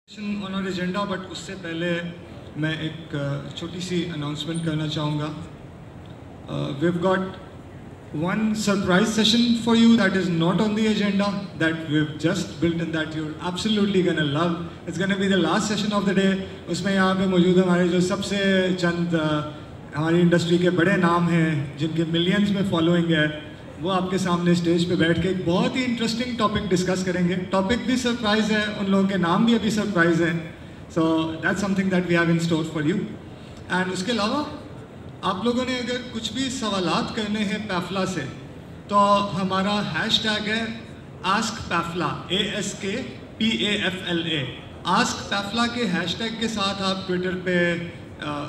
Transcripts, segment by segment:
On our agenda, but उससे पहले मैं एक छोटी सी अनाउंसमेंट करना चाहूँगा. We have got one surprise session for you that is not on the agenda, that we've just built and that you're absolutely gonna love. It's gonna be the last session of the day. उसमें यहाँ पे मौजूद हमारे जो सबसे चंद हमारी industry के बड़े नाम हैं जिनके मिलियंस में फॉलोइंग है, वो आपके सामने स्टेज पे बैठ के एक बहुत ही इंटरेस्टिंग टॉपिक डिस्कस करेंगे. टॉपिक भी सरप्राइज है, उन लोगों के नाम भी अभी सरप्राइज हैं. So that's something that we have in store for you. And उसके अलावा आप लोगों ने अगर कुछ भी सवालात करने हैं पैफला से, तो हमारा हैशटैग है आस्क पैफला, ASKPAFLA. आस्क पैफला के हैशटैग के साथ आप ट्विटर पे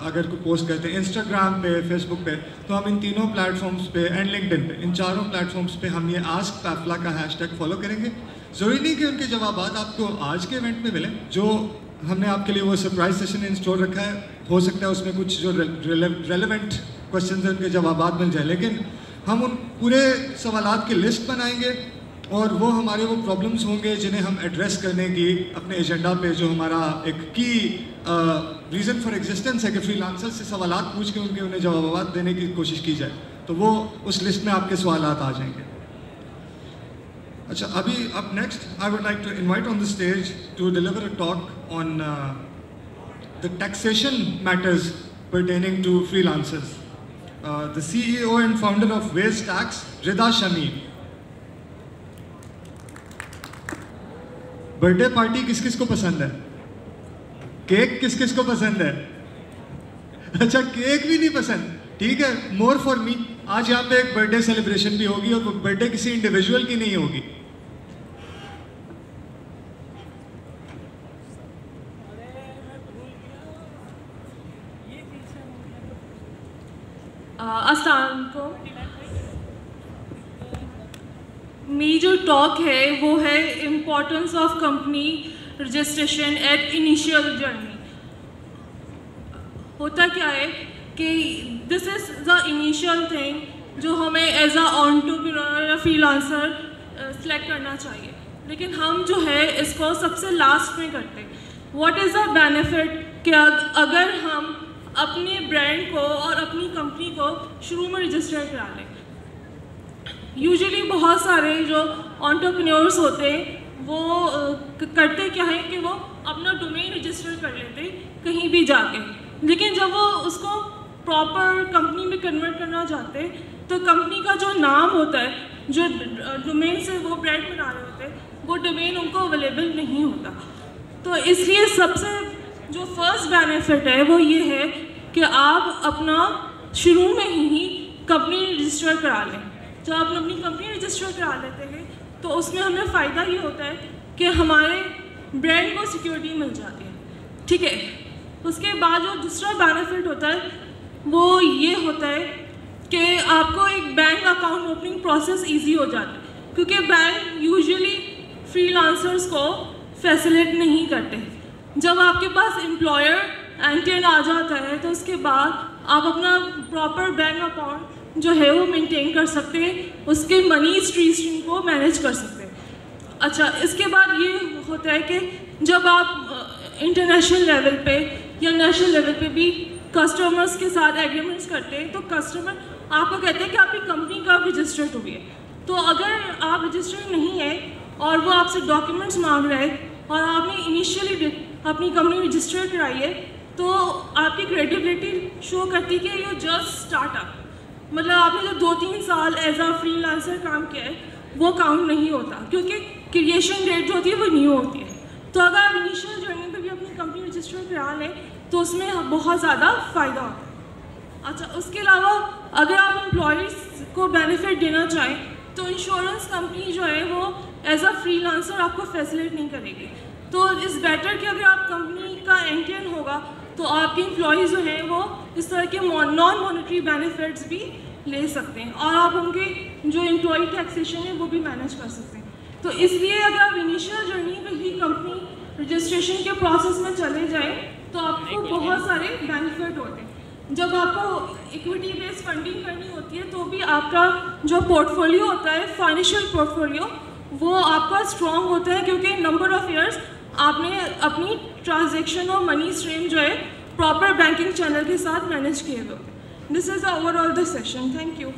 अगर कोई पोस्ट करते हैं, इंस्टाग्राम पे, फेसबुक पे, तो हम इन तीनों प्लेटफॉर्म्स पे एंड लिंक्डइन पे, इन चारों प्लेटफॉर्म्स पे हम ये आस्क पैफला का हैशटैग फॉलो करेंगे. ज़रूरी नहीं कि उनके जवाब आपको आज के इवेंट में मिलें. जो हमने आपके लिए वो सरप्राइज सेशन इन स्टोर रखा है, हो सकता है उसमें कुछ जो रेलेवेंट क्वेश्चन हैं उनके जवाब मिल जाए, लेकिन हम उन पूरे सवालात की लिस्ट बनाएंगे और वो हमारे वो प्रॉब्लम्स होंगे जिन्हें हम एड्रेस करने की अपने एजेंडा पे, जो हमारा एक की रीज़न फॉर एग्जिस्टेंस है कि फ्रीलांसर से सवालात पूछ के उन्हें जवाब देने की कोशिश की जाए, तो वो उस लिस्ट में आपके सवालात आ जाएंगे. अच्छा, अभी अब next I would like to invite on the stage to deliver a talk on the taxation matters pertaining to freelancers. The CEO and founder of Waze Tax, Rida Shamim. Birthday party किस किस को पसंद है? Cake किस किस को पसंद है? अच्छा, केक भी नहीं पसंद, ठीक है, मोर फॉर मी. आज यहाँ पे एक बर्थडे सेलिब्रेशन भी होगी और बर्थडे किसी इंडिविजुअल की नहीं होगी. अस्सलाम वालेकुम. मेरी जो टॉक है वो है importance of company registration at initial journey. होता क्या है कि this is the initial thing जो हमें एज अ एंटरप्रेन्योर या फ्रीलांसर सेलेक्ट करना चाहिए, लेकिन हम जो है इसको सबसे लास्ट में करते हैं. व्हाट इज़ द बेनिफिट कि अगर हम अपने ब्रांड को और अपनी कंपनी को शुरू में रजिस्टर करा लें. यूजुअली बहुत सारे जो एंटरप्रेन्योर्स होते हैं वो करते क्या है कि वो अपना डोमेन रजिस्टर कर लेते कहीं भी जाके, लेकिन जब वो उसको प्रॉपर कंपनी में कन्वर्ट करना चाहते तो कंपनी का जो नाम होता है, जो डोमेन से वो ब्रांड बना रहे होते हैं, वो डोमेन उनको अवेलेबल नहीं होता. तो इसलिए सबसे जो फर्स्ट बेनिफिट है वो ये है कि आप अपना शुरू में ही कंपनी रजिस्टर करा लें. जब आप अपनी कंपनी रजिस्टर करा लेते हैं तो उसमें हमें फ़ायदा ये होता है कि हमारे ब्रांड को सिक्योरिटी मिल जाती है, ठीक है. उसके बाद जो दूसरा बेनिफिट होता है वो ये होता है कि आपको एक bank account opening process easy हो जाता है, क्योंकि बैंक यूजुअली फ्रीलांसर्स को फैसिलिटेट नहीं करते. जब आपके पास एम्प्लॉयर एंटियन आ जाता है तो उसके बाद आप अपना प्रॉपर बैंक अकाउंट जो है वो मेंटेन कर सकते हैं, उसके मनी स्ट्रीम को मैनेज कर सकते हैं. अच्छा, इसके बाद ये होता है कि जब आप इंटरनेशनल लेवल पे या नेशनल लेवल पे भी कस्टमर्स के साथ एग्रीमेंट्स करते हैं तो कस्टमर आपको कहते हैं कि आपकी कंपनी कब रजिस्टर्ड हुई है. तो अगर आप रजिस्टर्ड नहीं है और वो आपसे डॉक्यूमेंट्स मांग रहे हैं और आपने इनिशियली अपनी कंपनी रजिस्टर कराई है, तो आपकी क्रेडिबिलिटी शो करती है कि यू जस्ट स्टार्टअप, मतलब आपने जो 2-3 साल एज अ फ्रीलांसर काम किया है वो काउंट नहीं होता, क्योंकि क्रिएशन डेट जो होती है वो न्यू होती है. तो अगर आप इनिशियल जर्नी पे भी अपनी कंपनी रजिस्टर करा लें तो उसमें बहुत ज़्यादा फ़ायदा होता है. अच्छा, उसके अलावा अगर आप एम्प्लॉयज़ को बेनिफिट देना चाहें तो इंश्योरेंस कंपनी जो है वो एज अ फ्रीलांसर आपको फैसिलिटेट नहीं करेगी. तो इट्स बेटर कि अगर आप कंपनी का एंटियन होगा तो आपके एम्प्लॉयज़ जो हैं वो इस तरह के नॉन मॉनेटरी बेनिफिट्स भी ले सकते हैं और आप उनके जो एम्प्लॉय टैक्सेशन है वो भी मैनेज कर सकते हैं. तो इसलिए अगर आप इनिशियल जर्नी में ही कंपनी रजिस्ट्रेशन के प्रोसेस में चले जाएं तो आपको बहुत सारे बेनिफिट होते हैं. जब आपको इक्विटी बेस्ड फंडिंग करनी होती है तो भी आपका जो पोर्टफोलियो होता है, फाइनेंशियल पोर्टफोलियो, वो आपका स्ट्रॉन्ग होता है, क्योंकि नंबर ऑफ़ ईयर्स आपने अपनी ट्रांजेक्शन और मनी स्ट्रीम जो है प्रॉपर बैंकिंग चैनल के साथ मैनेज किए हुए होते। This is overall the session. Thank you.